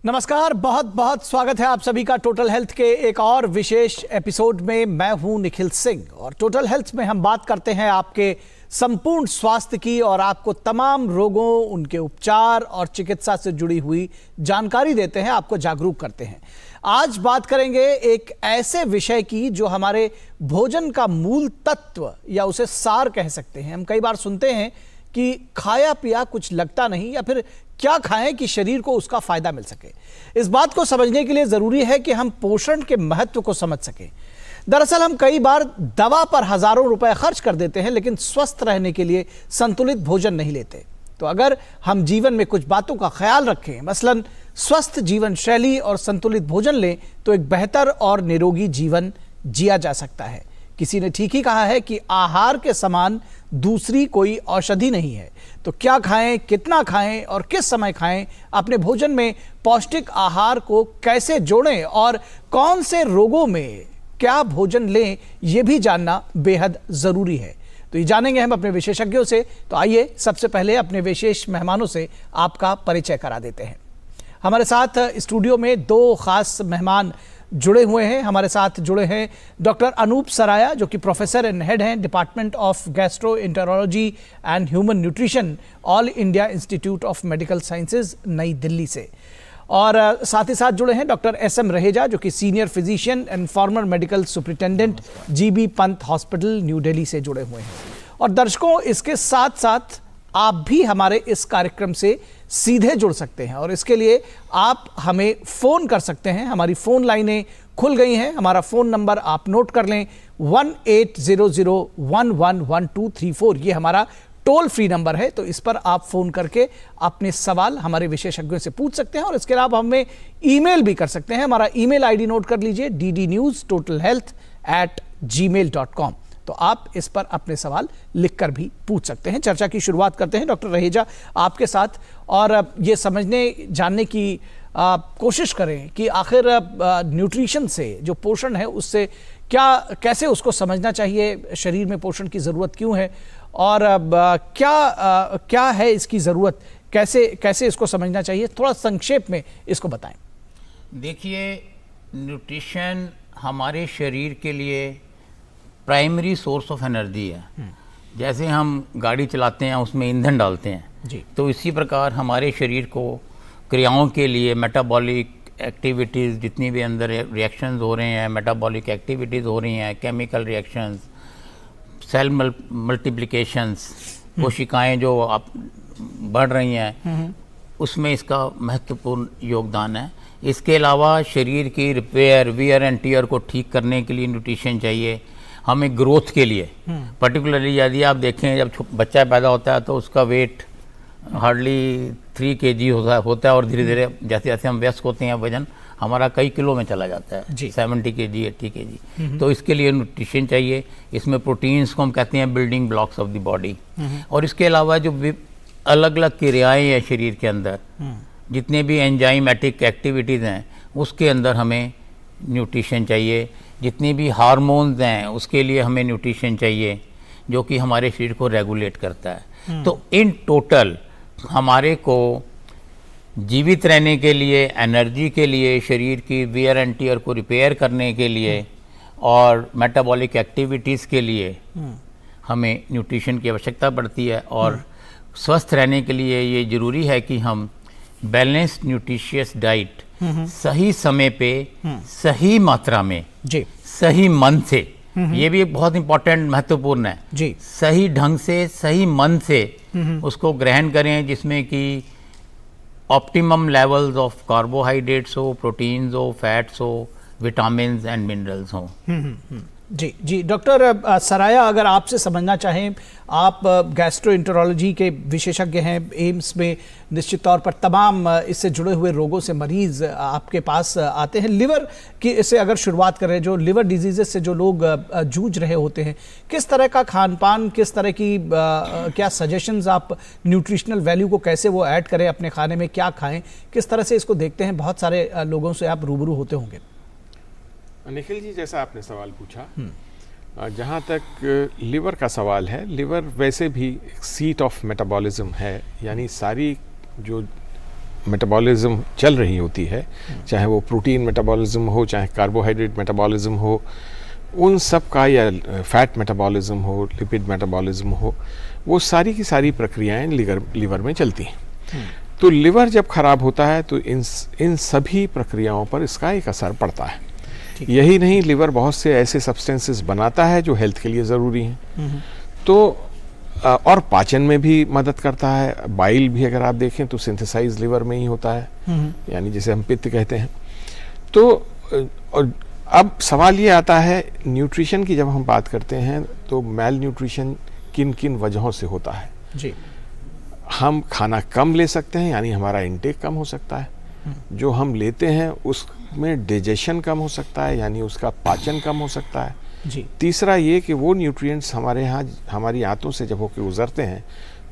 नमस्कार, बहुत बहुत स्वागत है आप सभी का टोटल हेल्थ के एक और विशेष एपिसोड में। मैं हूं निखिल सिंह और टोटल हेल्थ में हम बात करते हैं आपके संपूर्ण स्वास्थ्य की और आपको तमाम रोगों, उनके उपचार और चिकित्सा से जुड़ी हुई जानकारी देते हैं, आपको जागरूक करते हैं। आज बात करेंगे एक ऐसे विषय की जो हमारे भोजन का मूल तत्व या उसे सार कह सकते हैं। हम कई बार सुनते हैं कि खाया पिया कुछ लगता नहीं, या फिर क्या खाएं कि शरीर को उसका फायदा मिल सके। इस बात को समझने के लिए जरूरी है कि हम पोषण के महत्व को समझ सकें। दरअसल हम कई बार दवा पर हजारों रुपए खर्च कर देते हैं, लेकिन स्वस्थ रहने के लिए संतुलित भोजन नहीं लेते। तो अगर हम जीवन में कुछ बातों का ख्याल रखें, मसलन स्वस्थ जीवन शैली और संतुलित भोजन लें, तो एक बेहतर और निरोगी जीवन जिया जा सकता है। किसी ने ठीक ही कहा है कि आहार के समान दूसरी कोई औषधि नहीं है। तो क्या खाएं, कितना खाएं और किस समय खाएं, अपने भोजन में पौष्टिक आहार को कैसे जोड़ें और कौन से रोगों में क्या भोजन लें, यह भी जानना बेहद जरूरी है। तो ये जानेंगे हम अपने विशेषज्ञों से। तो आइए सबसे पहले अपने विशेष मेहमानों से आपका परिचय करा देते हैं। हमारे साथ स्टूडियो में दो खास मेहमान जुड़े हुए हैं। हमारे साथ जुड़े हैं डॉक्टर अनूप सराया, जो कि प्रोफेसर एंड हेड हैं department of gastroenterology and human nutrition, all India institute of medical sciences, नई दिल्ली से। और साथ ही साथ जुड़े हैं डॉक्टर एस.एम. रहेजा, जो कि senior physician and farmer medical superintendent, GB. Pant hospital, new Delhi से जुड़े हुए हैं। और दर्शकों, इसके साथ साथ आप भी हमारे इस कार्यक्रम से सीधे जुड़ सकते हैं और इसके लिए आप हमें फ़ोन कर सकते हैं। हमारी फ़ोन लाइनें खुल गई हैं। हमारा फ़ोन नंबर आप नोट कर लें, 1800111234। ये हमारा टोल फ्री नंबर है। तो इस पर आप फ़ोन करके अपने सवाल हमारे विशेषज्ञों से पूछ सकते हैं और इसके अलावा हमें ईमेल भी कर सकते हैं। हमारा ईमेल आईडी नोट कर लीजिए, ddnewstotalhealth@gmail.com। तो आप इस पर अपने सवाल लिखकर भी पूछ सकते हैं। चर्चा की शुरुआत करते हैं डॉक्टर रहेजा आपके साथ, और ये समझने जानने की कोशिश करें कि आखिर न्यूट्रिशन से, जो पोषण है, उससे कैसे उसको समझना चाहिए, शरीर में पोषण की ज़रूरत क्यों है और क्या है इसकी ज़रूरत, कैसे इसको समझना चाहिए, थोड़ा संक्षेप में इसको बताएं। देखिए, न्यूट्रिशन हमारे शरीर के लिए प्राइमरी सोर्स ऑफ एनर्जी है। जैसे हम गाड़ी चलाते हैं, उसमें ईंधन डालते हैं जी, तो इसी प्रकार हमारे शरीर को क्रियाओं के लिए मेटाबॉलिक एक्टिविटीज़, जितनी भी अंदर रिएक्शंस हो रहे हैं, मेटाबॉलिक एक्टिविटीज़ हो रही हैं, केमिकल रिएक्शंस, सेल मल्टीप्लिकेशंस, कोशिकाएं जो आप बढ़ रही हैं, उसमें इसका महत्वपूर्ण योगदान है। इसके अलावा शरीर की रिपेयर, वियर एंड टीयर को ठीक करने के लिए न्यूट्रिशन चाहिए। हमें ग्रोथ के लिए पर्टिकुलरली, यदि आप देखें, जब बच्चा पैदा होता है तो उसका वेट हार्डली 3 kg होता है और धीरे धीरे जैसे जैसे हम व्यस्त होते हैं, वजन हमारा कई किलो में चला जाता है, 70 kg, 80 kg। तो इसके लिए न्यूट्रिशन चाहिए। इसमें प्रोटीन्स को हम कहते हैं building blocks of the body. और इसके अलावा जो अलग अलग क्रियाएँ हैं शरीर के अंदर, जितने भी एंजाइमेटिक एक्टिविटीज़ हैं, उसके अंदर हमें न्यूट्रिशन चाहिए। जितनी भी हार्मोन्स हैं, उसके लिए हमें न्यूट्रिशन चाहिए, जो कि हमारे शरीर को रेगुलेट करता है। तो इन टोटल हमारे को जीवित रहने के लिए, एनर्जी के लिए, शरीर की वियर एंड टीयर को रिपेयर करने के लिए और मेटाबॉलिक एक्टिविटीज़ के लिए हमें न्यूट्रिशन की आवश्यकता पड़ती है। और स्वस्थ रहने के लिए ये ज़रूरी है कि हम बैलेंस्ड न्यूट्रिशियस डाइट सही समय पे, सही मात्रा में जी, सही मन से, ये भी एक बहुत इंपॉर्टेंट, महत्वपूर्ण है जी, सही ढंग से, सही मन से उसको ग्रहण करें, जिसमें कि ऑप्टिमम लेवल्स ऑफ कार्बोहाइड्रेट्स हो, प्रोटीन्स हो, फैट्स हो, विटामिन्स एंड मिनरल्स हो। जी जी। डॉक्टर सराया, अगर आपसे समझना चाहें, आप गैस्ट्रोएंटेरोलॉजी के विशेषज्ञ हैं, एम्स में निश्चित तौर पर तमाम इससे जुड़े हुए रोगों से मरीज आपके पास आते हैं। लिवर की इससे अगर शुरुआत करें, जो लिवर डिजीज़ से जो लोग जूझ रहे होते हैं, किस तरह का खान पान, किस तरह की क्या सजेशंस आप, न्यूट्रिशनल वैल्यू को कैसे वो ऐड करें अपने खाने में, क्या खाएं, किस तरह से इसको देखते हैं? बहुत सारे लोगों से आप रूबरू होते होंगे। निखिल जी, जैसा आपने सवाल पूछा, जहाँ तक लिवर का सवाल है, लिवर वैसे भी सीट ऑफ मेटाबॉलिज्म है, यानी सारी जो मेटाबॉलिज्म चल रही होती है, चाहे वो प्रोटीन मेटाबॉलिज्म हो, चाहे कार्बोहाइड्रेट मेटाबॉलिज्म हो, उन सब का, या फैट मेटाबॉलिज्म हो, लिपिड मेटाबॉलिज्म हो, वो सारी की सारी प्रक्रियाएं लिवर में चलती हैं। तो लिवर जब खराब होता है तो इन सभी प्रक्रियाओं पर इसका एक असर पड़ता है। यही नहीं, लिवर बहुत से ऐसे सब्सटेंसेस बनाता है जो हेल्थ के लिए ज़रूरी हैं। तो और पाचन में भी मदद करता है। बाइल भी अगर आप देखें तो सिंथेसाइज लिवर में ही होता है, यानी जिसे हम पित्त कहते हैं। तो और अब सवाल ये आता है न्यूट्रिशन की, जब हम बात करते हैं तो मेल न्यूट्रिशन किन किन वजहों से होता है जी। हम खाना कम ले सकते हैं, यानी हमारा इंटेक कम हो सकता है। जो हम लेते हैं उसमें डाइजेशन कम हो सकता है, यानी उसका पाचन कम हो सकता है जी। तीसरा ये कि वो न्यूट्रिएंट्स हमारे यहाँ हमारी आंतों से जब होकर गुजरते हैं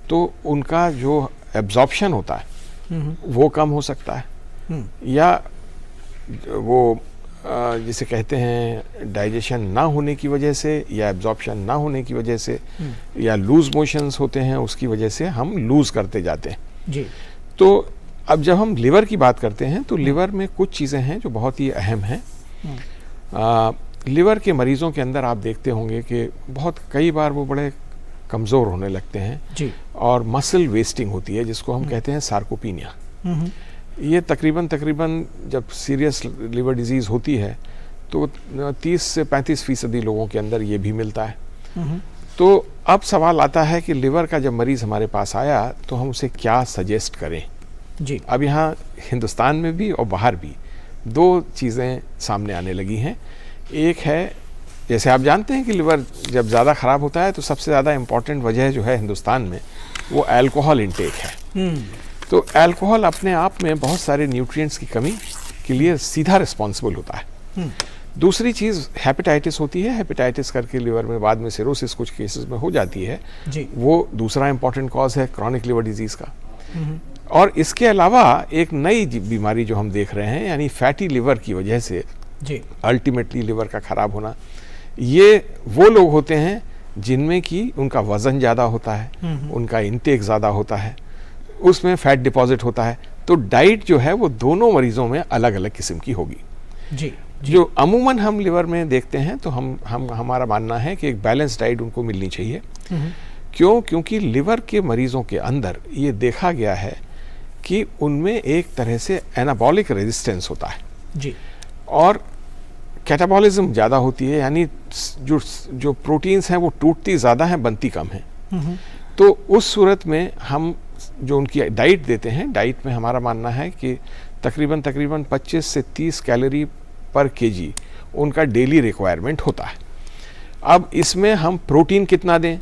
तो उनका जो एब्जॉर्प्शन होता है वो कम हो सकता है, या वो जिसे कहते हैं डाइजेशन ना होने की वजह से, या एब्जॉर्प्शन ना होने की वजह से, या लूज मोशंस होते हैं उसकी वजह से हम लूज करते जाते हैं जी। तो अब जब हम लिवर की बात करते हैं तो लिवर में कुछ चीज़ें हैं जो बहुत ही अहम हैं। लिवर के मरीज़ों के अंदर आप देखते होंगे कि बहुत कई बार वो बड़े कमज़ोर होने लगते हैं जी। और मसल वेस्टिंग होती है, जिसको हम कहते हैं सार्कोपीनिया। ये तकरीबन जब सीरियस लिवर डिजीज़ होती है तो 30 से 35% लोगों के अंदर ये भी मिलता है। तो अब सवाल आता है कि लिवर का जब मरीज़ हमारे पास आया तो हम उसे क्या सजेस्ट करें जी। अब यहाँ हिंदुस्तान में भी और बाहर भी दो चीज़ें सामने आने लगी हैं। एक है, जैसे आप जानते हैं कि लिवर जब ज़्यादा ख़राब होता है तो सबसे ज़्यादा इम्पॉर्टेंट वजह जो है हिंदुस्तान में वो अल्कोहल इंटेक है। तो अल्कोहल अपने आप में बहुत सारे न्यूट्रिएंट्स की कमी के लिए सीधा रिस्पॉन्सिबल होता है। दूसरी चीज़ हेपेटाइटिस होती है। हेपेटाइटिस करके लिवर में बाद में सिरोसिस कुछ केसेस में हो जाती है जी। वो दूसरा इम्पॉर्टेंट कॉज है क्रॉनिक लिवर डिजीज़ का। और इसके अलावा एक नई बीमारी जो हम देख रहे हैं, यानी फैटी लिवर की वजह से जी। अल्टीमेटली लिवर का ख़राब होना, ये वो लोग होते हैं जिनमें कि उनका वज़न ज़्यादा होता है, उनका इंटेक ज़्यादा होता है, उसमें फैट डिपॉजिट होता है। तो डाइट जो है वो दोनों मरीज़ों में अलग अलग किस्म की होगी जी। जो अमूमन हम लिवर में देखते हैं। तो हमारा मानना है कि एक बैलेंस डाइट उनको मिलनी चाहिए। क्यों? क्योंकि लिवर के मरीज़ों के अंदर ये देखा गया है कि उनमें एक तरह से एनाबॉलिक रेजिस्टेंस होता है जी। और कैटाबॉलिज्म ज़्यादा होती है, यानी जो प्रोटीन्स हैं वो टूटती ज़्यादा हैं, बनती कम हैं। तो उस सूरत में हम जो उनकी डाइट देते हैं, डाइट में हमारा मानना है कि तकरीबन 25 से 30 कैलोरी पर केजी उनका डेली रिक्वायरमेंट होता है। अब इसमें हम प्रोटीन कितना दें?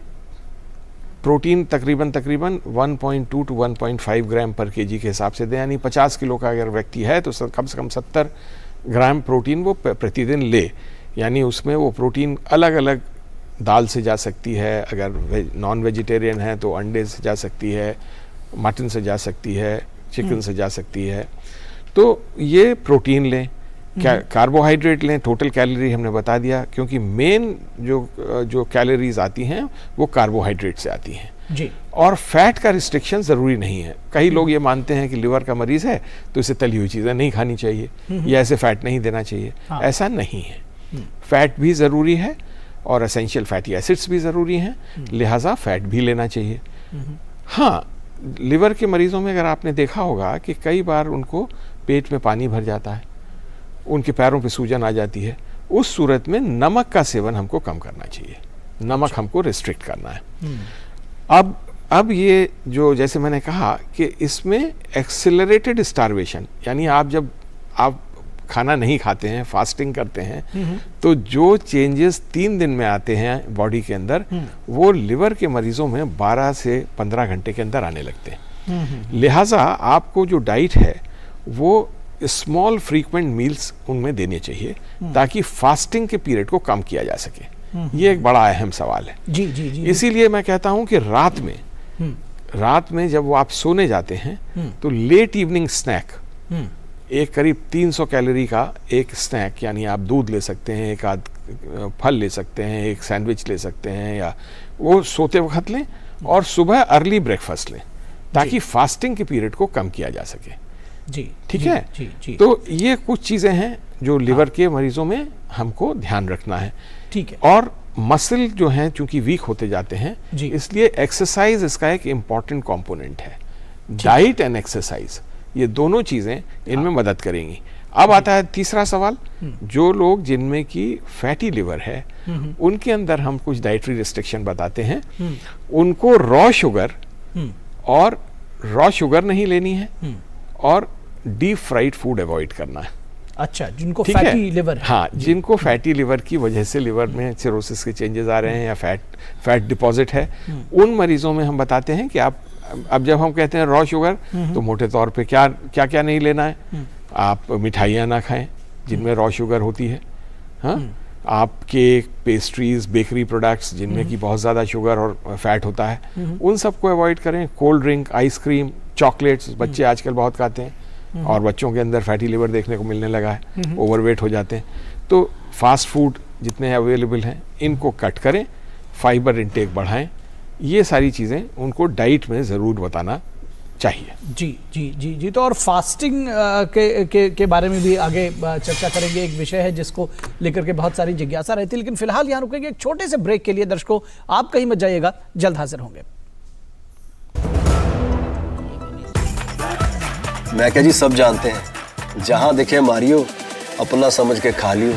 प्रोटीन तकरीबन 1.2 to 1.5 ग्राम पर केजी के हिसाब से दें, यानी 50 किलो का अगर व्यक्ति है तो कम से कम 70 ग्राम प्रोटीन वो प्रतिदिन ले। यानी उसमें वो प्रोटीन अलग अलग दाल से जा सकती है, अगर नॉन वेजिटेरियन है तो अंडे से जा सकती है, मटन से जा सकती है, चिकन से जा सकती है। तो ये प्रोटीन लें। कार्बोहाइड्रेट लें। टोटल कैलोरी हमने बता दिया, क्योंकि मेन जो कैलोरीज आती हैं वो कार्बोहाइड्रेट से आती हैं जी। और फैट का रिस्ट्रिक्शन ज़रूरी नहीं है। कई लोग ये मानते हैं कि लिवर का मरीज़ है तो इसे तली हुई चीज़ें नहीं खानी चाहिए या ऐसे फैट नहीं देना चाहिए। हाँ। ऐसा नहीं है। फैट भी ज़रूरी है और एसेंशियल फैटी एसिड्स भी ज़रूरी हैं, लिहाजा फैट भी लेना चाहिए। हाँ, लिवर के मरीज़ों में अगर आपने देखा होगा कि कई बार उनको पेट में पानी भर जाता है, उनके पैरों पे सूजन आ जाती है, उस सूरत में नमक का सेवन हमको कम करना चाहिए। नमक हमको रिस्ट्रिक्ट करना है। अब ये जो जैसे मैंने कहा कि इसमें एक्सेलरेटेड स्टारवेशन, यानी जब आप खाना नहीं खाते हैं, फास्टिंग करते हैं, तो जो चेंजेस 3 दिन में आते हैं बॉडी के अंदर, वो लिवर के मरीजों में 12 से 15 घंटे के अंदर आने लगते हैं। लिहाजा आपको जो डाइट है वो स्मॉल फ्रीक्वेंट मील्स उनमें देने चाहिए ताकि फास्टिंग के पीरियड को कम किया जा सके। ये एक बड़ा अहम सवाल है। जी जी जी। इसीलिए मैं कहता हूं कि रात में जब वो आप सोने जाते हैं तो लेट इवनिंग स्नैक, एक करीब 300 कैलोरी का एक स्नैक, यानी आप दूध ले सकते हैं, एक आध फल ले सकते हैं, एक सैंडविच ले सकते हैं, या वो सोते वक्त लें और सुबह अर्ली ब्रेकफास्ट लें ताकि फास्टिंग के पीरियड को कम किया जा सके। जी, ठीक जी, है जी, जी, तो ये कुछ चीजें हैं जो लिवर के मरीजों में हमको ध्यान रखना है। ठीक है। और मसल जो हैं चूंकि वीक होते जाते हैं, जी। इसलिए एक्सरसाइज इसका एक इम्पॉर्टेंट कंपोनेंट है। डाइट एंड एक्सरसाइज, ये दोनों चीजें इनमें मदद करेंगी। अब आता है तीसरा सवाल, जो लोग जिनमें की फैटी लिवर है उनके अंदर हम कुछ डाइटरी रिस्ट्रिक्शन बताते हैं। उनको रॉ शुगर नहीं लेनी है और डीप फ्राइड फूड अवॉइड करना है। अच्छा, जिनको ठीक फैटी है? लिवर है। हाँ, जिनको फैटी लिवर की वजह से लिवर में सिरोसिस के चेंजेस आ रहे हैं या फैट डिपॉजिट है, उन मरीजों में हम बताते हैं कि आप, अब जब हम कहते हैं रॉ शुगर, तो मोटे तौर पे क्या क्या नहीं लेना है। आप मिठाइयाँ ना खाएं जिनमें रॉ शुगर होती है। हाँ, आप केक, पेस्ट्रीज, बेकरी प्रोडक्ट्स जिनमें की बहुत ज़्यादा शुगर और फैट होता है, उन सबको अवॉइड करें। कोल्ड ड्रिंक, आइसक्रीम, चॉकलेट्स बच्चे आजकल बहुत खाते हैं और बच्चों के अंदर फैटी लिवर देखने को मिलने लगा है, ओवरवेट हो जाते हैं। तो फास्ट फूड जितने अवेलेबल हैं इनको कट करें, फाइबर इंटेक बढ़ाएं। ये सारी चीज़ें उनको डाइट में ज़रूर बताना चाहिए। जी जी जी जी। तो और फास्टिंग के बारे में भी आगे चर्चा करेंगे। एक विषय है जिसको लेकर के बहुत सारी जिज्ञासा रहती है, लेकिन फिलहाल यहाँ रुकेंगे एक छोटे से ब्रेक के लिए। दर्शकों, आप कहीं मत जाइएगा, जल्द हाजिर होंगे। मैं क्या जी, सब जानते हैं, जहां दिखे मारियो, अपना समझ के खा लियो।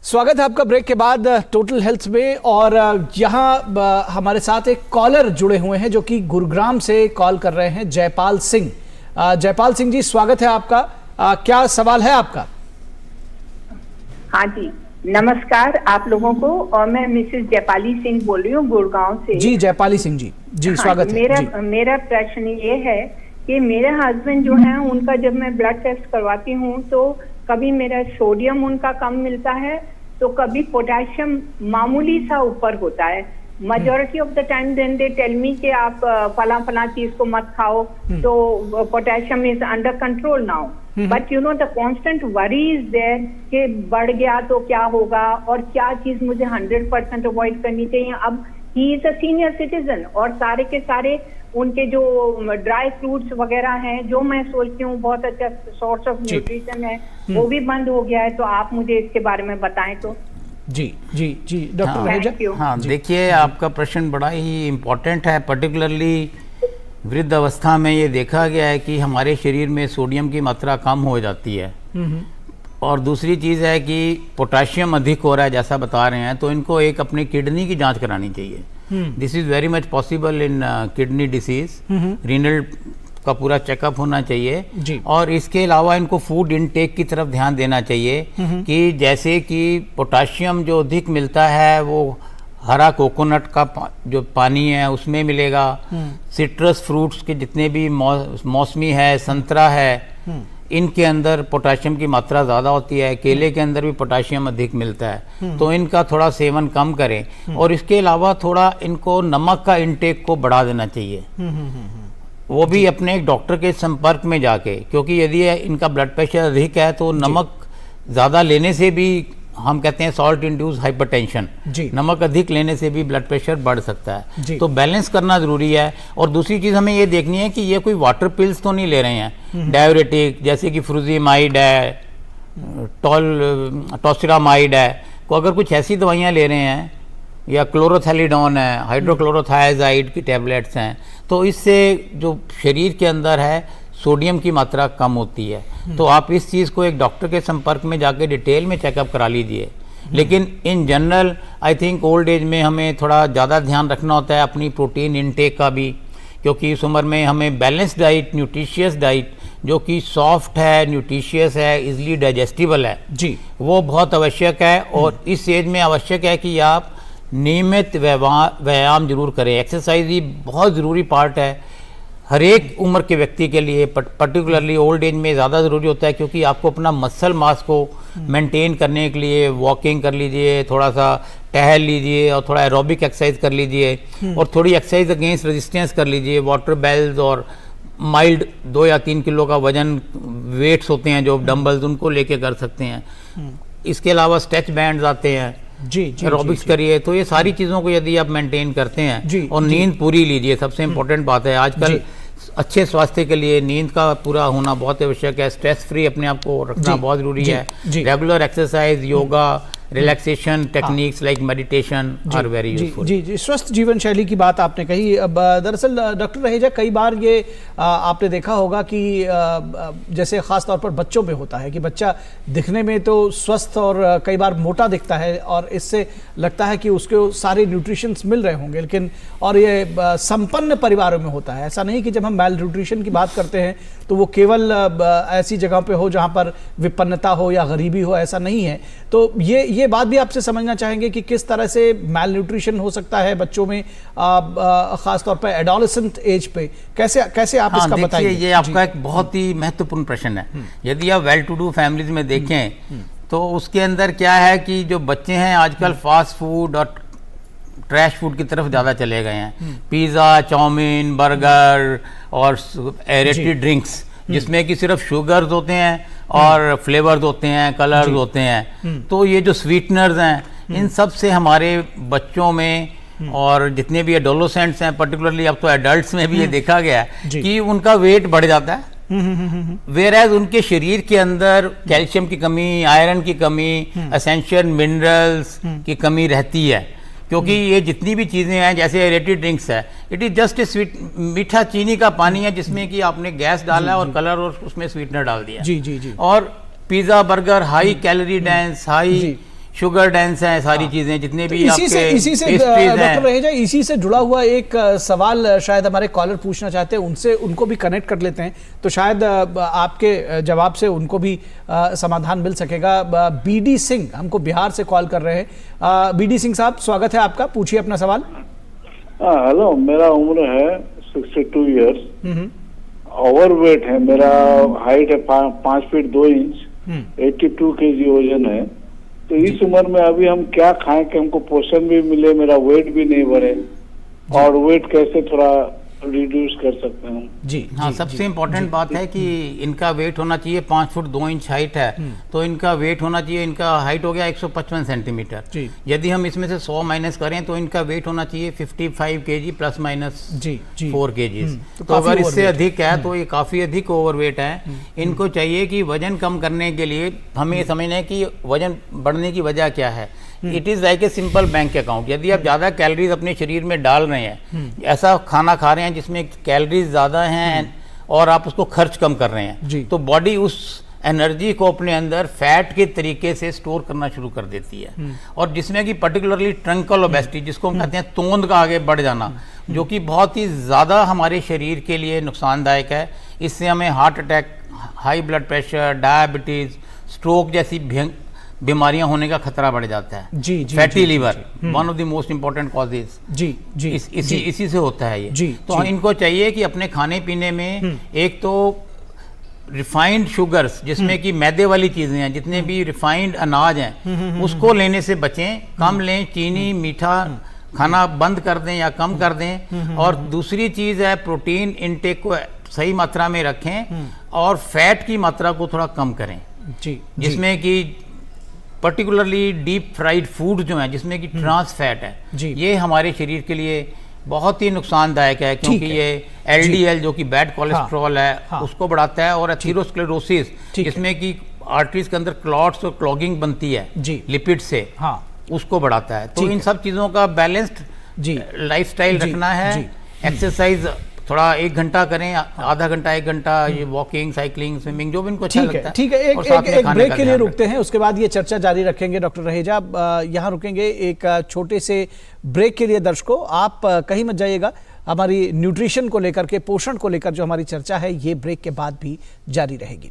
स्वागत है आपका ब्रेक के बाद टोटल हेल्थ में। और यहाँ हमारे साथ एक कॉलर जुड़े हुए हैं जो कि गुरुग्राम से कॉल कर रहे हैं, जयपाल सिंह। जयपाल सिंह जी, स्वागत है आपका। क्या सवाल है आपका? हाँ जी, नमस्कार आप लोगों को। और मैं मिसेस जयपाली सिंह बोल रही हूँ गुड़गांव से। जी जयपाली सिंह जी, जी स्वागत है। मेरा प्रश्न ये है कि मेरे हस्बैंड जो हैं उनका जब मैं ब्लड टेस्ट करवाती हूँ तो कभी मेरा सोडियम उनका कम मिलता है तो कभी पोटेशियम मामूली सा ऊपर होता है। majority of the time then they tell me कि आप फला चीज को मत खाओ, तो potassium is under control now. But you know the constant worry is there कि बढ़ गया तो क्या होगा और क्या चीज मुझे 100% अवॉइड करनी चाहिए। अब he is a senior citizen और सारे के सारे उनके जो ड्राई फ्रूट्स वगैरह हैं जो मैं सोचती हूँ बहुत अच्छा सोर्स ऑफ न्यूट्रिशन है, वो भी बंद हो गया है। तो आप मुझे इसके बारे में बताएं तो। जी जी जी डॉक्टर रहेजा। हाँ, देखिए आपका प्रश्न बड़ा ही इम्पोर्टेंट है। पर्टिकुलरली वृद्ध अवस्था में ये देखा गया है कि हमारे शरीर में सोडियम की मात्रा कम हो जाती है और दूसरी चीज़ है कि पोटाशियम अधिक हो रहा है जैसा बता रहे हैं, तो इनको एक अपनी किडनी की जांच करानी चाहिए। This is very much possible in kidney disease. Renal का पूरा चेकअप होना चाहिए जी। और इसके अलावा इनको फूड इनटेक की तरफ ध्यान देना चाहिए कि जैसे कि पोटाशियम जो अधिक मिलता है वो हरा कोकोनट का जो पानी है उसमें मिलेगा। सिट्रस फ्रूट्स के जितने भी मौसमी है, संतरा है, इनके अंदर पोटाशियम की मात्रा ज़्यादा होती है। केले के अंदर भी पोटाशियम अधिक मिलता है, तो इनका थोड़ा सेवन कम करें। और इसके अलावा थोड़ा इनको नमक का इनटेक को बढ़ा देना चाहिए, वो भी अपने एक डॉक्टर के संपर्क में जाके, क्योंकि यदि इनका ब्लड प्रेशर अधिक है तो नमक ज़्यादा लेने से भी, हम कहते हैं सॉल्ट इंड्यूस हाइपरटेंशन, नमक अधिक लेने से भी ब्लड प्रेशर बढ़ सकता है। तो बैलेंस करना ज़रूरी है। और दूसरी चीज़ हमें ये देखनी है कि ये कोई वाटर पिल्स तो नहीं ले रहे हैं डाययूरेटिक, जैसे कि फ्रूजीमाइड है, टॉसिरामाइड है। को अगर कुछ ऐसी दवाइयाँ ले रहे हैं या क्लोरोथैलिडोन है, हाइड्रोक्लोरोथायाजाइड की टैबलेट्स हैं, तो इससे जो शरीर के अंदर है सोडियम की मात्रा कम होती है। तो आप इस चीज़ को एक डॉक्टर के संपर्क में जाके डिटेल में चेकअप करा लीजिए। लेकिन in general I think old age में हमें थोड़ा ज़्यादा ध्यान रखना होता है अपनी प्रोटीन इनटेक का भी, क्योंकि इस उम्र में हमें बैलेंस डाइट, न्यूट्रिशियस डाइट जो कि सॉफ्ट है, न्यूट्रिशियस है, इजली डाइजेस्टिबल है जी, वो बहुत आवश्यक है। और इस एज में आवश्यक है कि आप नियमित व्यायाम जरूर करें। एक्सरसाइज ही बहुत ज़रूरी पार्ट है हर एक उम्र के व्यक्ति के लिए, पर्टिकुलरली ओल्ड एज में ज़्यादा ज़रूरी होता है, क्योंकि आपको अपना मसल मास को मेंटेन करने के लिए वॉकिंग कर लीजिए, थोड़ा सा टहल लीजिए और थोड़ा एरोबिक एक्सरसाइज कर लीजिए और थोड़ी एक्सरसाइज अगेंस्ट रेजिस्टेंस कर लीजिए। वाटर बेल्स और माइल्ड 2 या 3 किलो का वजन वेट्स होते हैं जो डंबल्स, उनको लेके कर सकते हैं। इसके अलावा स्ट्रेच बैंड्स आते हैं जी, जी, एरोबिक्स जी, करिए, तो ये सारी चीज़ों को यदि आप मेंटेन करते हैं जी, और नींद पूरी लीजिए, सबसे इम्पोर्टेंट बात है आजकल अच्छे स्वास्थ्य के लिए नींद का पूरा होना बहुत आवश्यक है। स्ट्रेस फ्री अपने आप को रखना बहुत ज़रूरी है। Regular exercise, yoga, relaxation techniques like meditation are very useful. जी जी, स्वस्थ जीवन शैली की बात आपने कही। अब दरअसल डॉक्टर रहेजा, कई बार ये आपने देखा होगा कि जैसे ख़ास तौर पर बच्चों में होता है कि बच्चा दिखने में तो स्वस्थ और कई बार मोटा दिखता है और इससे लगता है कि उसको सारे न्यूट्रिशंस मिल रहे होंगे, लेकिन और ये संपन्न परिवारों में होता है। ऐसा नहीं कि जब हम मेल न्यूट्रिशन की बात करते हैं तो वो केवल ऐसी जगह पे हो जहाँ पर विपन्नता हो या गरीबी हो, ऐसा नहीं है। तो ये बात भी आपसे समझना चाहेंगे कि किस तरह से मैल न्यूट्रिशन हो सकता है बच्चों में, खास तौर पर एडोलेसेंट एज पे, कैसे आप इसका बताइए। ये आपका एक बहुत ही महत्वपूर्ण प्रश्न है। यदि आप वेल टू डू फैमिलीज में देखें तो उसके अंदर क्या है कि जो बच्चे हैं आजकल फास्ट फूड और ट्रैश फूड की तरफ ज़्यादा चले गए हैं। पिज़्ज़ा, चाउमीन, बर्गर और एरेटेड ड्रिंक्स जिसमें कि सिर्फ शुगर्स होते हैं और फ्लेवर्स होते हैं, कलर्स होते हैं। तो ये जो स्वीटनर्स हैं इन सब से हमारे बच्चों में और जितने भी एडोलेसेंट्स हैं, पर्टिकुलरली अब तो एडल्ट्स में भी ये देखा गया है कि उनका वेट बढ़ जाता है। वेयरएज उनके शरीर के अंदर कैल्शियम की कमी, आयरन की कमी, एसेंशियल मिनरल्स की कमी रहती है। क्योंकि ये जितनी भी चीज़ें हैं जैसे एरेटेड ड्रिंक्स है, it is just a sweet, मीठा चीनी का पानी है जिसमें कि आपने गैस डाला और कलर और उसमें स्वीटनर डाल दिया। जी जी जी। और pizza, burger high calorie dense, high sugar dense हैं सारी चीज़ें जितने भी तो आपके इसी से डॉक्टर रहेजा, इसी से जुड़ा हुआ एक सवाल शायद हमारे कॉलर पूछना चाहते हैं, उनसे उनको भी कनेक्ट कर लेते हैं तो शायद आपके जवाब से उनको भी समाधान मिल सकेगा। बीडी सिंह हमको बिहार से कॉल कर रहे हैं। बीडी सिंह साहब, स्वागत है आपका, पूछिए अपना सवाल। हेलो, मेरा उम्र है 62 इयर्स, ओवरवेट है, मेरा हाइट है 5 फीट 2 इंच, 82 kg वजन है। तो इस उम्र में अभी हम क्या खाएं कि हमको पोषण भी मिले, मेरा वेट भी नहीं बढ़े, और वेट कैसे थोड़ा रिड्यूस कर सकते हैं? जी हाँ, सबसे इम्पोर्टेंट बात है कि इनका वेट होना चाहिए 5 फुट 2 इंच हाइट है, तो इनका वेट होना चाहिए, इनका हाइट हो गया 155 सेंटीमीटर। यदि हम इसमें से 100 माइनस करें तो इनका वेट होना चाहिए 55 kg प्लस माइनस 4 kg। तो अगर इससे अधिक है तो ये काफ़ी अधिक ओवरवेट है। इनको चाहिए कि वजन कम करने के लिए हमें समझना है कि वजन बढ़ने की वजह क्या है। It is like a simple bank account. यदि आप ज़्यादा कैलोरीज अपने शरीर में डाल रहे हैं, ऐसा खाना खा रहे हैं जिसमें कैलोरीज ज़्यादा हैं और आप उसको खर्च कम कर रहे हैं, तो बॉडी उस एनर्जी को अपने अंदर फैट के तरीके से स्टोर करना शुरू कर देती है। और जिसमें कि पर्टिकुलरली ट्रंकल ओबेसिटी, जिसको हम कहते हैं तोंद का आगे बढ़ जाना, जो कि बहुत ही ज़्यादा हमारे शरीर के लिए नुकसानदायक है। इससे हमें heart attack, high blood pressure, diabetes, stroke जैसी बीमारियां होने का खतरा बढ़ जाता है। जी, fatty liver one of the most important causes इसी से होता है ये। तो इनको चाहिए कि अपने खाने पीने में एक तो रिफाइंड शुगर्स, जिसमें कि मैदे वाली चीजें हैं, जितने भी रिफाइंड अनाज हैं उसको लेने से बचें, कम लें, चीनी मीठा खाना बंद कर दें या कम कर दें। और दूसरी चीज है प्रोटीन इनटेक को सही मात्रा में रखें और फैट की मात्रा को थोड़ा कम करें, जिसमें कि पर्टिकुलरली डीप फ्राइड फूड जो है जिसमें कि ट्रांस फैट है, ये हमारे शरीर के लिए बहुत ही नुकसानदायक है। क्योंकि ये एलडीएल जो कि बैड कोलेस्ट्रॉल है उसको बढ़ाता है, और एथेरोस्क्लेरोसिस जिसमें कि आर्टरीज के अंदर क्लॉट्स और क्लॉगिंग बनती है लिपिड से, उसको बढ़ाता है। तो इन सब चीज़ों का बैलेंस्ड लाइफस्टाइल रखना है। एक्सरसाइज थोड़ा 1 घंटा करें, आधा घंटा 1 घंटा ये वॉकिंग, साइकिलिंग, स्विमिंग, जो भी इनको अच्छा लगता है। ठीक है, एक ब्रेक के लिए रुकते हैं, उसके बाद ये चर्चा जारी रखेंगे। डॉक्टर रहेजा यहाँ रुकेंगे एक छोटे से ब्रेक के लिए। दर्शकों, आप कहीं मत जाइएगा, हमारी न्यूट्रिशन को लेकर के, पोषण को लेकर जो हमारी चर्चा है ये ब्रेक के बाद भी जारी रहेगी।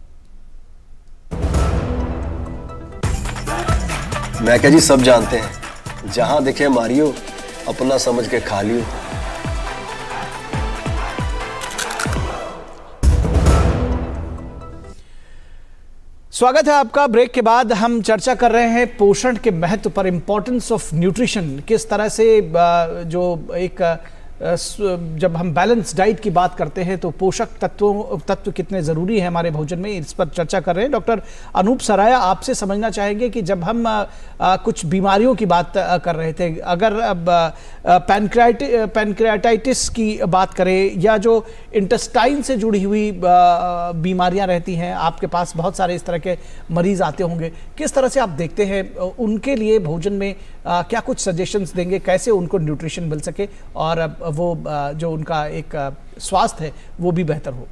मैं क्या जी, सब जानते हैं, जहां दिखे मारियो, अपना समझ के खा लियो। स्वागत है आपका। ब्रेक के बाद हम चर्चा कर रहे हैं पोषण के महत्व पर, इंपॉर्टेंस ऑफ न्यूट्रिशन। किस तरह से जो एक जब हम बैलेंस डाइट की बात करते हैं तो पोषक तत्व कितने ज़रूरी हैं हमारे भोजन में, इस पर चर्चा कर रहे हैं। डॉक्टर अनूप सराया, आपसे समझना चाहेंगे कि जब हम कुछ बीमारियों की बात कर रहे थे, अगर पैनक्रियाटाइटिस की बात करें या जो इंटेस्टाइन से जुड़ी हुई बीमारियां रहती हैं, आपके पास बहुत सारे इस तरह के मरीज आते होंगे, किस तरह से आप देखते हैं उनके लिए भोजन में क्या कुछ सजेशंस देंगे, कैसे उनको न्यूट्रिशन मिल सके और वो जो उनका एक स्वास्थ्य है वो भी बेहतर हो?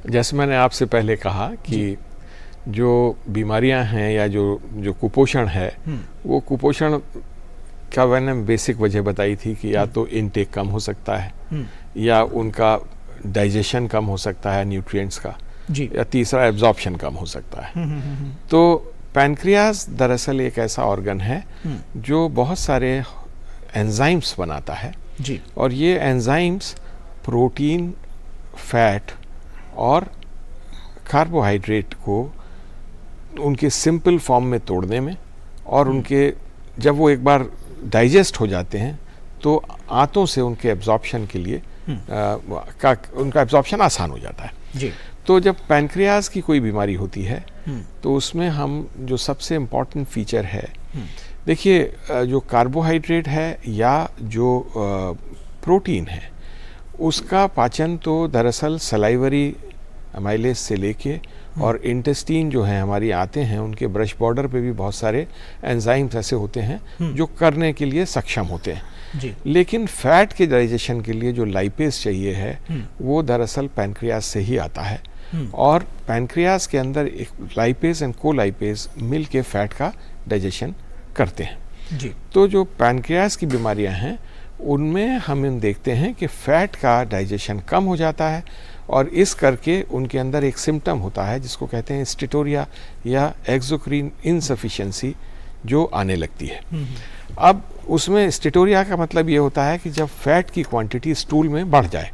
जैसे मैंने आपसे पहले कहा कि जो बीमारियां हैं या जो कुपोषण है, वो कुपोषण का मैंने बेसिक वजह बताई थी कि या तो इनटेक कम हो सकता है या उनका डाइजेशन कम हो सकता है न्यूट्रिएंट्स का, या तीसरा एब्जॉर्प्शन कम हो सकता है। तो पैनक्रियाज दरअसल एक ऐसा ऑर्गन है जो बहुत सारे एंजाइम्स बनाता है जी। और ये एंजाइम्स प्रोटीन, फैट और कार्बोहाइड्रेट को उनके सिंपल फॉर्म में तोड़ने में और उनके जब वो एक बार डाइजेस्ट हो जाते हैं तो आंतों से उनके एब्जॉर्प्शन के लिए उनका एब्जॉर्प्शन आसान हो जाता है जी। तो जब पैनक्रियाज की कोई बीमारी होती है तो उसमें हम जो सबसे इम्पॉर्टेंट फीचर है, देखिए जो कार्बोहाइड्रेट है या जो प्रोटीन है उसका पाचन तो दरअसल सलाइवरी अमाइलेज से लेके और इंटेस्टीन जो है हमारी आते हैं उनके ब्रश बॉर्डर पे भी बहुत सारे एंजाइम्स ऐसे होते हैं जो करने के लिए सक्षम होते हैं जी। लेकिन फैट के डाइजेशन के लिए जो लाइपेज चाहिए है वो दरअसल पैनक्रियाज से ही आता है और पैनक्रियाज के अंदर एक लाइपेज एंड कोलाइपेज मिल के फैट का डाइजेशन करते हैं जी। तो जो पैनक्रियाज की बीमारियां हैं उनमें हम देखते हैं कि फैट का डाइजेशन कम हो जाता है और इस करके उनके अंदर एक सिम्टम होता है जिसको कहते हैं स्टेटोरिया या एक्सोक्राइन इनसफिशिएंसी जो आने लगती है। अब उसमें स्टेटोरिया का मतलब ये होता है कि जब फैट की क्वांटिटी स्टूल में बढ़ जाए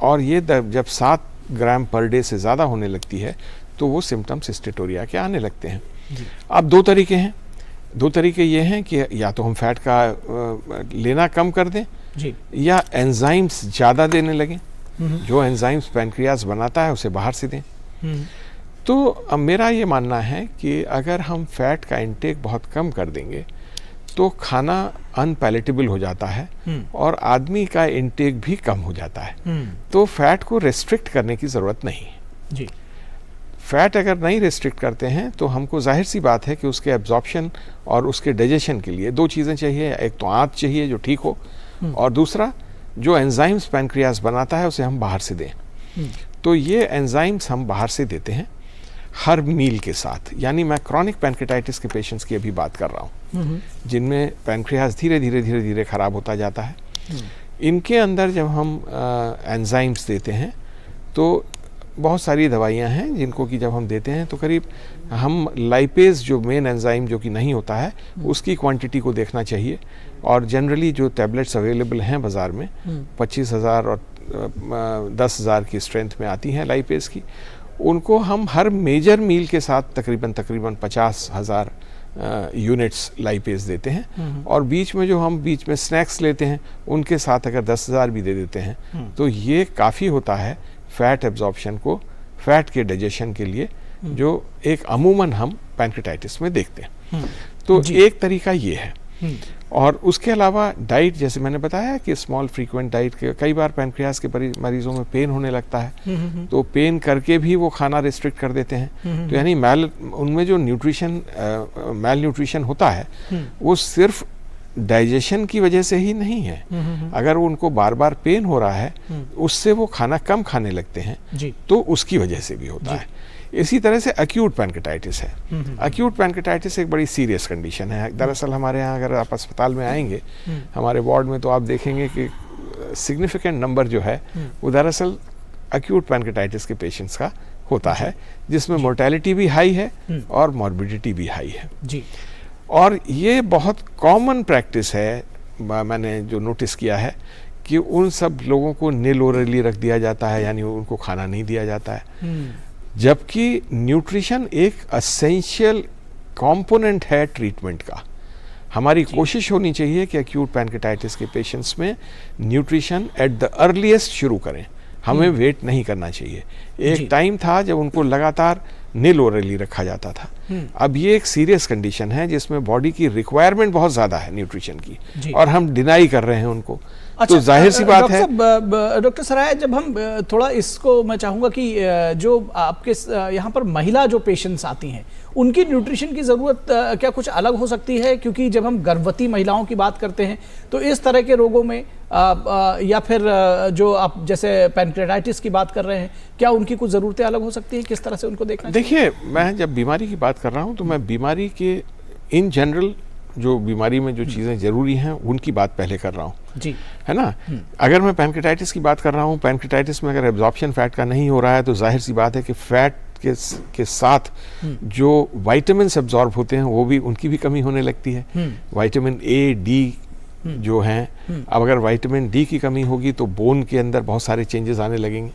और ये जब 7 ग्राम पर डे से ज़्यादा होने लगती है तो वो सिम्टम्स स्टेटोरिया के आने लगते हैं। अब 2 तरीके हैं। 2 तरीके ये हैं कि या तो हम फैट का लेना कम कर दें जी। या एंजाइम्स ज़्यादा देने लगें, जो एंजाइम्स पैनक्रियाज बनाता है उसे बाहर से दें। तो अब मेरा ये मानना है कि अगर हम फैट का इंटेक बहुत कम कर देंगे तो खाना अनपैलेटेबल हो जाता है और आदमी का इंटेक भी कम हो जाता है। तो फैट को रेस्ट्रिक्ट करने की ज़रूरत नहीं है जी। फैट अगर नहीं रेस्ट्रिक्ट करते हैं तो हमको जाहिर सी बात है कि उसके एब्जॉर्प्शन और उसके डाइजेशन के लिए 2 चीज़ें चाहिए, एक तो आंत चाहिए जो ठीक हो और दूसरा जो एंजाइम्स पैनक्रियाज बनाता है उसे हम बाहर से दें। तो ये एंजाइम्स हम बाहर से देते हैं हर मील के साथ, यानी मैं क्रॉनिक पैनक्रियाटाइटिस के पेशेंट्स की अभी बात कर रहा हूँ जिनमें पैनक्रियाज धीरे धीरे खराब होता जाता है। इनके अंदर जब हम एंजाइम्स देते हैं तो बहुत सारी दवाइयाँ हैं जिनको कि जब हम देते हैं तो करीब हम लाइपेज जो मेन एंजाइम जो कि नहीं होता है उसकी क्वांटिटी को देखना चाहिए और जनरली जो टैबलेट्स अवेलेबल हैं बाज़ार में 25,000 और 10,000 की स्ट्रेंथ में आती हैं लाइपेज की, उनको हम हर मेजर मील के साथ तकरीबन 50,000 यूनिट्स लाइपेज देते हैं और बीच में जो हम बीच में स्नैक्स लेते हैं उनके साथ अगर 10,000 भी दे देते हैं तो ये काफ़ी होता है फैट एब्जॉर्प्शन को, फैट के डाइजेशन के लिए, जो एक अमूमन हम पैनक्रियाटाइटिस में देखते हैं। तो एक तरीका ये है और उसके अलावा डाइट, जैसे मैंने बताया कि स्मॉल फ्रीक्वेंट डाइट के कई बार पैनक्रियाज के मरीजों में पेन होने लगता है तो पेन करके भी वो खाना रिस्ट्रिक्ट कर देते हैं। तो यानी उनमें जो मैल न्यूट्रिशन होता है वो सिर्फ डाइजेशन की वजह से ही नहीं है। अगर उनको बार बार पेन हो रहा है उससे वो खाना कम खाने लगते हैं तो उसकी वजह से भी होता है। इसी तरह से एक्यूट पैनक्रियाटाइटिस है। एक्यूट पैनक्रियाटाइटिस एक बड़ी सीरियस कंडीशन है। दरअसल हमारे यहाँ अगर आप अस्पताल में आएंगे हमारे वार्ड में तो आप देखेंगे कि सिग्निफिकेंट नंबर जो है वो दरअसल एक्यूट पैनक्रियाटाइटिस के पेशेंट्स का होता है जिसमें मोर्टेलिटी भी हाई है और मॉर्बिडिटी भी हाई है जी। और ये बहुत कॉमन प्रैक्टिस है, मैंने जो नोटिस किया है कि उन सब लोगों को निल ओरली रख दिया जाता है, यानी उनको खाना नहीं दिया जाता है, जबकि न्यूट्रिशन एक एसेंशियल कंपोनेंट है ट्रीटमेंट का। हमारी कोशिश होनी चाहिए कि एक्यूट पैनक्रेटाइटिस के पेशेंट्स में न्यूट्रिशन एट द अर्लीस्ट शुरू करें, हमें वेट नहीं करना चाहिए। एक टाइम था जब उनको लगातार नील ओरली रखा जाता था, अब ये एक सीरियस कंडीशन है जिसमें बॉडी की रिक्वायरमेंट बहुत ज़्यादा है न्यूट्रिशन की, और हम डिनाई कर रहे हैं उनको। तो जाहिर सी बात है डॉक्टर सराय, जब हम थोड़ा इसको मैं चाहूँगा कि जो आपके यहाँ पर महिला जो पेशेंट्स आती हैं उनकी न्यूट्रिशन की ज़रूरत क्या कुछ अलग हो सकती है? क्योंकि जब हम गर्भवती महिलाओं की बात करते हैं तो इस तरह के रोगों में या फिर जो आप जैसे पैनक्रेटाइटिस की बात कर रहे हैं, क्या उनकी कुछ ज़रूरतें अलग हो सकती हैं? किस तरह से उनको देखना? देखिए, मैं जब बीमारी की बात कर रहा हूँ तो मैं बीमारी के इन जनरल जो बीमारी में जो चीज़ें ज़रूरी हैं उनकी बात पहले कर रहा हूँ जी, है ना। अगर मैं पैनक्रेटाइटिस की बात कर रहा हूँ, पैनक्रेटाइटिस में अगर एब्जॉर्प्शन फैट का नहीं हो रहा है तो जाहिर सी बात है कि फैट के साथ जो वाइटामिन्स एब्जॉर्ब होते हैं वो भी, उनकी भी कमी होने लगती है। विटामिन ए, डी जो हैं, अब अगर विटामिन डी की कमी होगी तो बोन के अंदर बहुत सारे चेंजेस आने लगेंगे।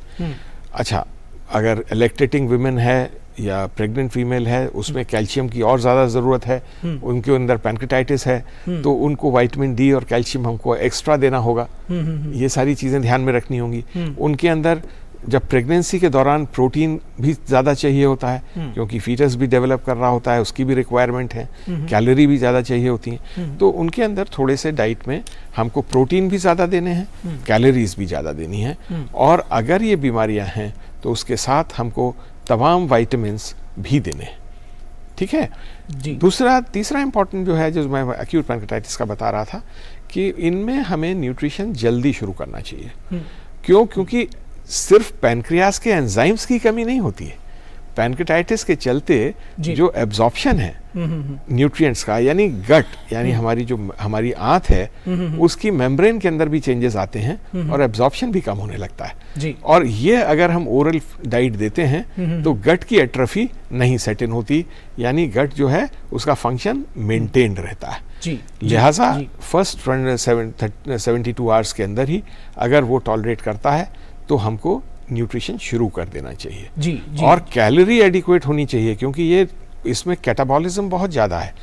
अच्छा, अगर लैक्टेटिंग विमेन है या प्रेग्नेंट फीमेल है, उसमें कैल्शियम की और ज़्यादा ज़रूरत है, उनके अंदर पैनक्रेटाइटिस है तो उनको विटामिन डी और कैल्शियम हमको एक्स्ट्रा देना होगा। ये सारी चीज़ें ध्यान में रखनी होंगी। उनके अंदर जब प्रेगनेंसी के दौरान प्रोटीन भी ज़्यादा चाहिए होता है क्योंकि फीटस भी डेवलप कर रहा होता है, उसकी भी रिक्वायरमेंट है, कैलोरी भी ज़्यादा चाहिए होती हैं, तो उनके अंदर थोड़े से डाइट में हमको प्रोटीन भी ज़्यादा देने हैं, कैलोरीज भी ज़्यादा देनी है। और अगर ये बीमारियां हैं तो उसके साथ हमको तमाम वाइटामिन्स भी देने हैं, ठीक है जी। तीसरा इंपॉर्टेंट जो है, जो मैं एक्यूट पैनक्रेटाइटिस का बता रहा था, कि इनमें हमें न्यूट्रिशन जल्दी शुरू करना चाहिए। क्योंकि सिर्फ पैनक्रियास के एंजाइम्स की कमी नहीं होती है, पैनक्रेटाइटिस के चलते जो एब्जॉर्प्शन है न्यूट्रिएंट्स का, यानी गट, यानी हमारी आंत है, उसकी मेम्ब्रेन के अंदर भी चेंजेस आते हैं और एब्जॉर्प्शन भी कम होने लगता है जी। और ये अगर हम ओरल डाइट देते हैं तो गट की एट्रोफी नहीं सेट इन होती, यानी गट जो है उसका फंक्शन मेंटेन्ड रहता है जी। लिहाजा फर्स्ट 72 आवर्स के अंदर ही अगर वो टॉलरेट करता है तो हमको न्यूट्रिशन शुरू कर देना चाहिए जी, जी। और कैलोरी एडिक्वेट होनी चाहिए, क्योंकि ये इसमें कैटाबॉलिज्म बहुत ज़्यादा है,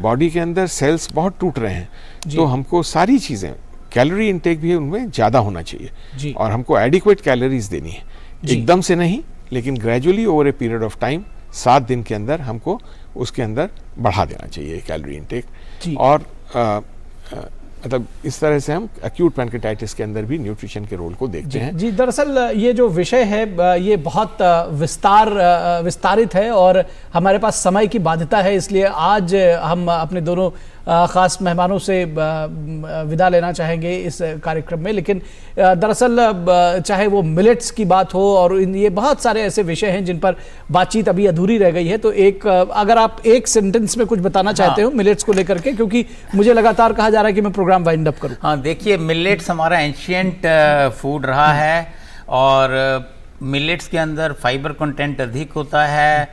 बॉडी के अंदर सेल्स बहुत टूट रहे हैं, तो हमको सारी चीज़ें, कैलोरी इनटेक भी उनमें ज़्यादा होना चाहिए और हमको एडिक्वेट कैलोरीज देनी है, एकदम से नहीं लेकिन gradually over a period of time 7 दिन के अंदर हमको उसके अंदर बढ़ा देना चाहिए कैलोरी इनटेक। और मतलब इस तरह से हम एक्यूट पैनक्रेटाइटिस के अंदर भी न्यूट्रिशन के रोल को देखते हैं। जी, दरअसल ये जो विषय है ये बहुत विस्तारित है और हमारे पास समय की बाध्यता है, इसलिए आज हम अपने दोनों ख़ास मेहमानों से विदा लेना चाहेंगे इस कार्यक्रम में। लेकिन दरअसल चाहे वो मिलेट्स की बात हो और ये बहुत सारे ऐसे विषय हैं जिन पर बातचीत अभी अधूरी रह गई है, तो अगर आप एक सेंटेंस में कुछ बताना चाहते हो मिलेट्स को लेकर के, क्योंकि मुझे लगातार कहा जा रहा है कि मैं प्रोग्राम वाइंड अप करूं। हाँ, देखिए, मिलेट्स हमारा एंशियंट फूड रहा है और मिलेट्स के अंदर फाइबर कंटेंट अधिक होता है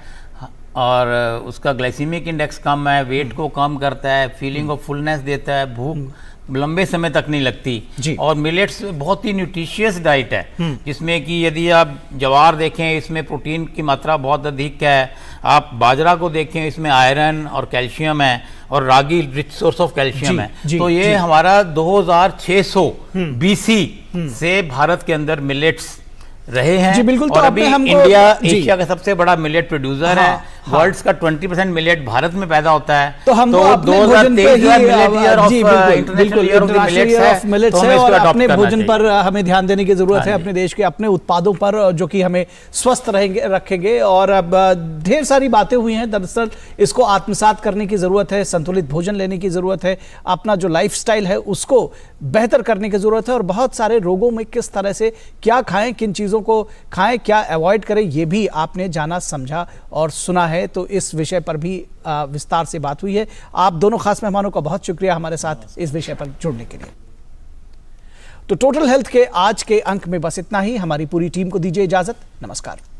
और उसका ग्लाइसीमिक इंडेक्स कम है, वेट को कम करता है, फीलिंग ऑफ फुलनेस देता है, भूख लंबे समय तक नहीं लगती। और मिलेट्स बहुत ही न्यूट्रिशियस डाइट है, जिसमें कि यदि आप ज्वार देखें इसमें प्रोटीन की मात्रा बहुत अधिक है, आप बाजरा को देखें इसमें आयरन और कैल्शियम है, और रागी रिच सोर्स ऑफ कैल्शियम है। तो ये हमारा 2600 BC से भारत के अंदर मिलेट्स रहे हैं। जी बिल्कुल। और अभी इंडिया एशिया का सबसे बड़ा मिलेट प्रोड्यूसर है, वर्ल्ड का 20% मिलेट भारत में पैदा होता है। तो हम 2023 और अपने भोजन पर हमें ध्यान देने की जरूरत है, अपने देश के अपने उत्पादों पर, जो कि हमें स्वस्थ रखेंगे। और अब ढेर सारी बातें हुई हैं, दरअसल इसको आत्मसात करने की जरूरत है, संतुलित भोजन लेने की जरूरत है, अपना जो लाइफस्टाइल है उसको बेहतर करने की जरूरत है, और बहुत सारे रोगों में किस तरह से क्या खाएं, किन चीजों को खाएं, क्या अवॉइड करें, ये भी आपने जाना, समझा और सुना है। तो इस विषय पर भी विस्तार से बात हुई है। आप दोनों खास मेहमानों का बहुत शुक्रिया हमारे साथ इस विषय पर जुड़ने के लिए। तो टोटल हेल्थ के आज के अंक में बस इतना ही। हमारी पूरी टीम को दीजिए इजाजत। नमस्कार।